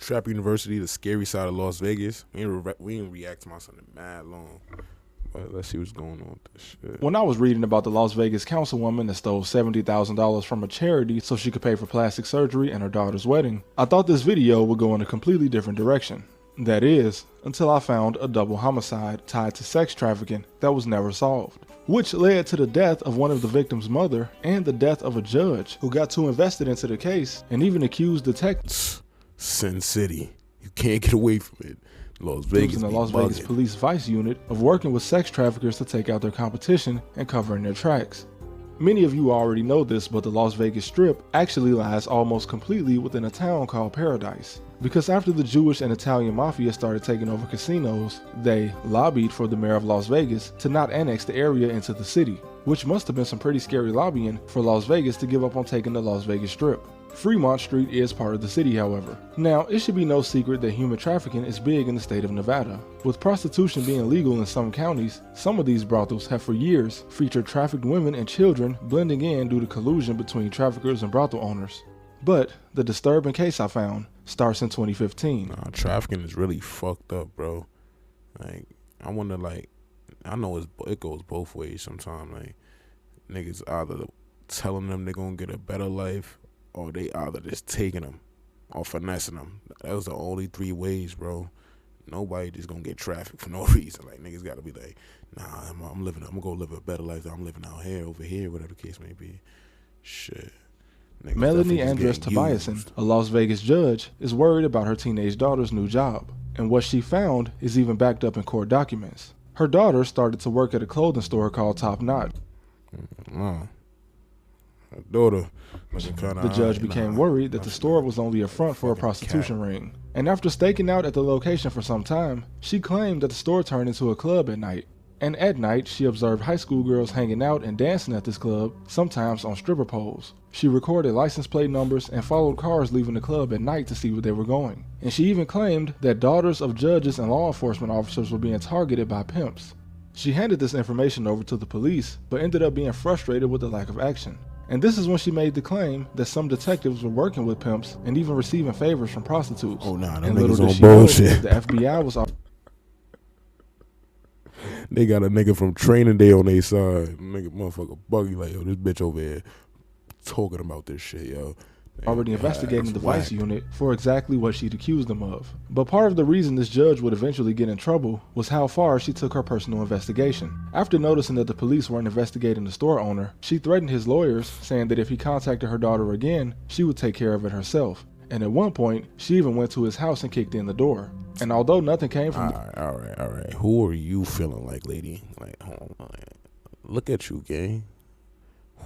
Trap University, the scary side of Las Vegas. We didn't react to my son in mad long. But let's see what's going on with this shit. When I was reading about the Las Vegas councilwoman that stole $70,000 from a charity so she could pay for plastic surgery and her daughter's wedding, I thought this video would go in a completely different direction. That is, until I found a double homicide tied to sex trafficking that was never solved, which led to the death of one of the victim's mother and the death of a judge who got too invested into the case and even accused detectives. Sin City. You can't get away from it. Las Vegas in the Las Vegas Police Vice Unit of working with sex traffickers to take out their competition and covering their tracks. Many of you already know this, but the Las Vegas Strip actually lies almost completely within a town called Paradise. Because after the Jewish and Italian mafia started taking over casinos, they lobbied for the mayor of Las Vegas to not annex the area into the city, which must have been some pretty scary lobbying for Las Vegas to give up on taking the Las Vegas Strip. Fremont Street is part of the city, however. Now, it should be no secret that human trafficking is big in the state of Nevada. With prostitution being legal in some counties, some of these brothels have for years featured trafficked women and children blending in due to collusion between traffickers and brothel owners. But the disturbing case I found starts in 2015. Nah, trafficking is really fucked up, bro. Like, I wonder, like, I know it goes both ways sometimes. Like, niggas either telling them they're gonna get a better life, or they either just taking them or finessing them. Those are the only three ways, bro. Nobody just gonna get trafficked for no reason. Like, niggas gotta be like, nah, I'm gonna go live a better life than I'm living out here, over here, whatever the case may be. Shit. Niggas Melanie Andress Tobiasen, a Las Vegas judge, is worried about her teenage daughter's new job. And what she found is even backed up in court documents. Her daughter started to work at a clothing store called Top Knot. Her daughter looking kinda The judge became worried that the store was only a front for a prostitution ring. And after staking out at the location for some time, she claimed that the store turned into a club at night. And at night, she observed high school girls hanging out and dancing at this club, sometimes on stripper poles. She recorded license plate numbers and followed cars leaving the club at night to see where they were going. And she even claimed that daughters of judges and law enforcement officers were being targeted by pimps. She handed this information over to the police, but ended up being frustrated with the lack of action. And this is when she made the claim that some detectives were working with pimps and even receiving favors from prostitutes. Oh, nah, them and little niggas did on she know bullshit. the FBI was They got a nigga from Training Day on their side. Nigga, motherfucker, buggy like, yo, this bitch over here talking about this shit, yo. already investigating the Vice Unit for exactly what she'd accused them of. But part of the reason this judge would eventually get in trouble was how far she took her personal investigation. After noticing that the police weren't investigating the store owner, she threatened his lawyers, saying that if he contacted her daughter again, she would take care of it herself. And at one point, she even went to his house and kicked in the door. And although nothing came from all right. Who are you feeling like, lady? Like, hold on. Look at you, gang.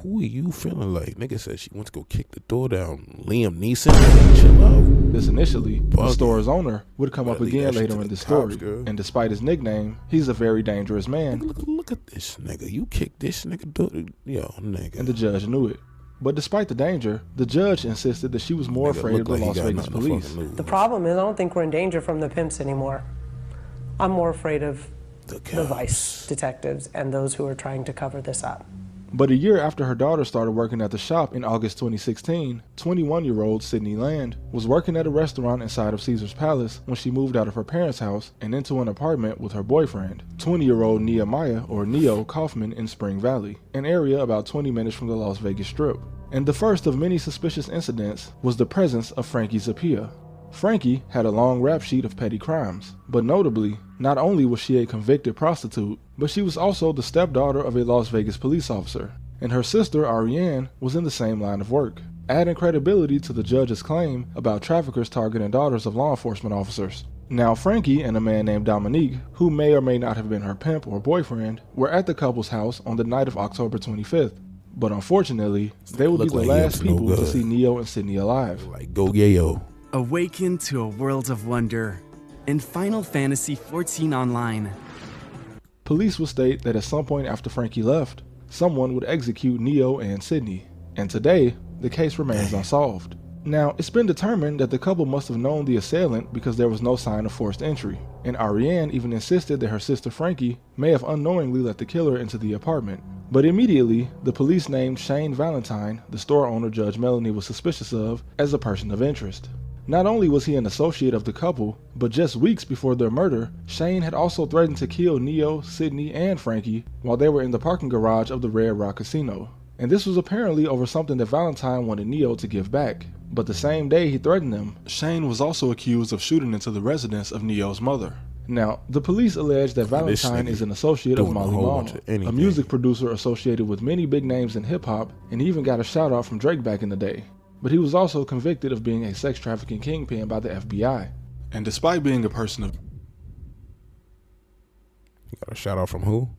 Who are you feeling like? Nigga said she went to go kick the door down. Liam Neeson? Chill out. this initially, the Bugging. store's owner would come up Better leave again that shit later to in the the story. cops, girl. And despite his nickname, he's a very dangerous man. Look at this nigga. You kicked this nigga door. Yo, nigga. And the judge knew it. But despite the danger, the judge insisted that she was more Nigga afraid of look the like he Las got Vegas nothing to police. fucking lose. The problem is I don't think we're in danger from the pimps anymore. I'm more afraid of the Vice detectives and those who are trying to cover this up. But a year after her daughter started working at the shop in August 2016, 21-year-old Sydney Land was working at a restaurant inside of Caesar's Palace when she moved out of her parents' house and into an apartment with her boyfriend, 20-year-old Nehemiah or Neo Kaufman in Spring Valley, an area about 20 minutes from the Las Vegas Strip. And the first of many suspicious incidents was the presence of Frankie Zappia. Frankie had a long rap sheet of petty crimes, but notably, not only was she a convicted prostitute, but she was also the stepdaughter of a Las Vegas police officer, and her sister Ariane was in the same line of work, adding credibility to the judge's claim about traffickers targeting daughters of law enforcement officers. Now Frankie and a man named Dominique, who may or may not have been her pimp or boyfriend, were at the couple's house on the night of October 25th. But unfortunately, they would be the last people to see Neo and Sydney alive. Like, go yayo. Awaken to a world of wonder in Final Fantasy XIV Online. Police would state that at some point after Frankie left, someone would execute Neo and Sydney. And today, the case remains unsolved. Now, it's been determined that the couple must have known the assailant because there was no sign of forced entry. And Ariane even insisted that her sister Frankie may have unknowingly let the killer into the apartment. But immediately, the police named Shane Valentine, the store owner Judge Melanie was suspicious of, as a person of interest. Not only was he an associate of the couple, but just weeks before their murder, Shane had also threatened to kill Neo, Sydney, and Frankie while they were in the parking garage of the Red Rock Casino. And this was apparently over something that Valentine wanted Neo to give back. But the same day he threatened them, Shane was also accused of shooting into the residence of Neo's mother. Now, the police allege that Valentine is an associate of Molly Long, a music producer associated with many big names in hip-hop, and he even got a shout-out from Drake back in the day. But he was also convicted of being a sex trafficking kingpin by the FBI. And despite being a person of... You got a shout-out from who?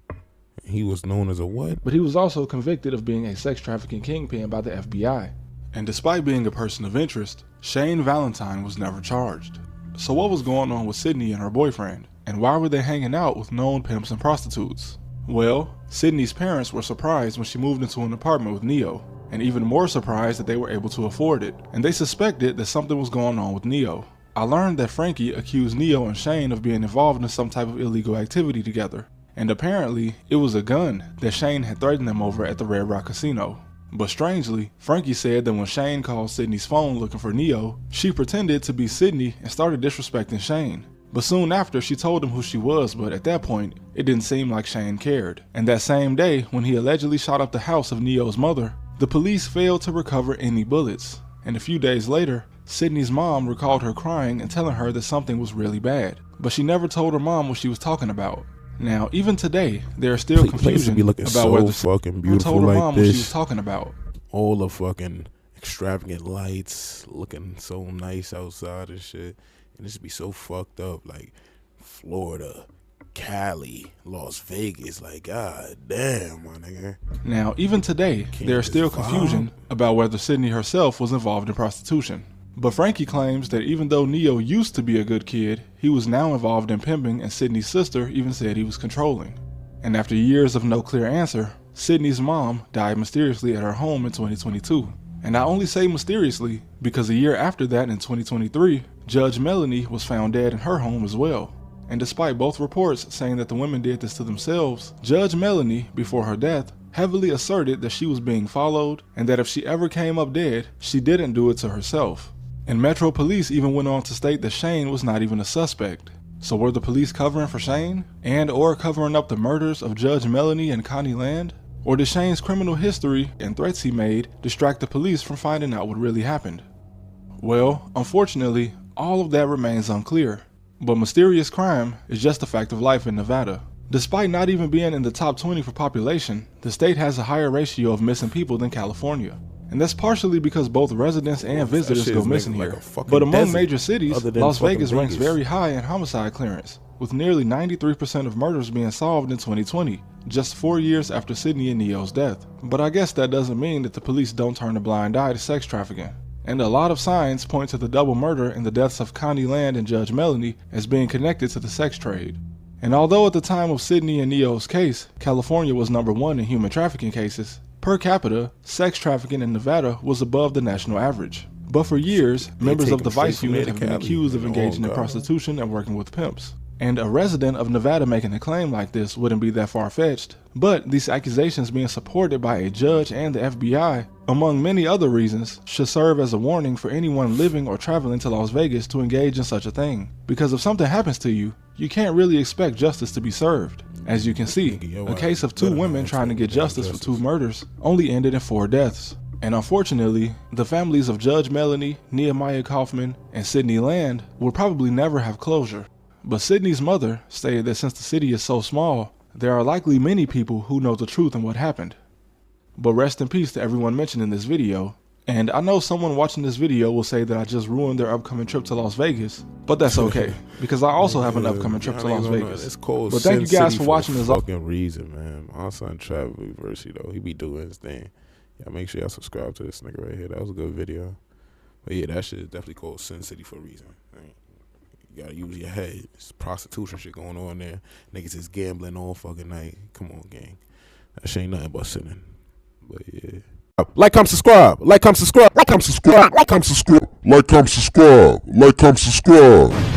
He was known as a what? But he was also convicted of being a sex trafficking kingpin by the FBI. And despite being a person of interest, Shane Valentine was never charged. So what was going on with Sydney and her boyfriend? And why were they hanging out with known pimps and prostitutes? Well, Sydney's parents were surprised when she moved into an apartment with Neo, and even more surprised that they were able to afford it. And they suspected that something was going on with Neo. I learned that Frankie accused Neo and Shane of being involved in some type of illegal activity together. And apparently, it was a gun that Shane had threatened them over at the Red Rock Casino. But strangely, Frankie said that when Shane called Sydney's phone looking for Neo, she pretended to be Sydney and started disrespecting Shane. But soon after, she told him who she was, but at that point, it didn't seem like Shane cared. And that same day, when he allegedly shot up the house of Neo's mother, the police failed to recover any bullets. And a few days later, Sydney's mom recalled her crying and telling her that something was really bad. But she never told her mom what she was talking about. Now, even today, there is still confusion about so whether fucking beautiful who told her like mom this. what she was talking about. All the fucking extravagant lights, looking so nice outside and shit. And this be so fucked up, like Florida, Cali, Las Vegas, like god damn, my nigga. Now, even today, there is still confusion about whether Sydney herself was involved in prostitution. But Frankie claims that even though Neo used to be a good kid, he was now involved in pimping, and Sydney's sister even said he was controlling. And after years of no clear answer, Sydney's mom died mysteriously at her home in 2022. And I only say mysteriously because a year after that, in 2023, Judge Melanie was found dead in her home as well. And despite both reports saying that the women did this to themselves, Judge Melanie, before her death, heavily asserted that she was being followed and that if she ever came up dead, she didn't do it to herself. And Metro Police even went on to state that Shane was not even a suspect. So were the police covering for Shane? And or covering up the murders of Judge Melanie and Connie Land? Or did Shane's criminal history and threats he made distract the police from finding out what really happened? Well, unfortunately, all of that remains unclear. But mysterious crime is just a fact of life in Nevada. Despite not even being in the top 20 for population, the state has a higher ratio of missing people than California. And that's partially because both residents and visitors go missing here. But among major cities, Las Vegas ranks very high in homicide clearance, with nearly 93% of murders being solved in 2020, just 4 years after Sydney and Neo's death. But I guess that doesn't mean that the police don't turn a blind eye to sex trafficking. And a lot of signs point to the double murder and the deaths of Connie Land and Judge Melanie as being connected to the sex trade. And although at the time of Sydney and Neo's case, California was #1 in human trafficking cases, per capita, sex trafficking in Nevada was above the national average. But for years, members of the Vice Unit have been accused of engaging in prostitution and working with pimps. And a resident of Nevada making a claim like this wouldn't be that far-fetched. But these accusations being supported by a judge and the FBI, among many other reasons, should serve as a warning for anyone living or traveling to Las Vegas to engage in such a thing. Because if something happens to you, you can't really expect justice to be served. As you can see, a case of 2 women trying to get justice for 2 murders only ended in 4 deaths. And unfortunately, the families of Judge Melanie, Nehemiah Kaufman, and Sydney Land will probably never have closure. But Sydney's mother stated that since the city is so small, there are likely many people who know the truth and what happened. But rest in peace to everyone mentioned in this video. And I know someone watching this video will say that I just ruined their upcoming trip to Las Vegas, but that's okay, because I also have an upcoming trip to Las Vegas. It's cold. But thank you guys for watching this. Fucking reason, man. My son Travis University though, he be doing his thing. Yeah, make sure y'all subscribe to this nigga right here. That was a good video. But yeah, that shit is definitely called Sin City for a reason. Right? You gotta use your head. It's prostitution shit going on there. Niggas is gambling all fucking night. Come on, gang. That shit ain't nothing but sinning. But yeah. Like, comment, subscribe. Like, comment, subscribe. Like, comment, subscribe. Like, comment, subscribe. Like, comment, subscribe. Like, comment, subscribe.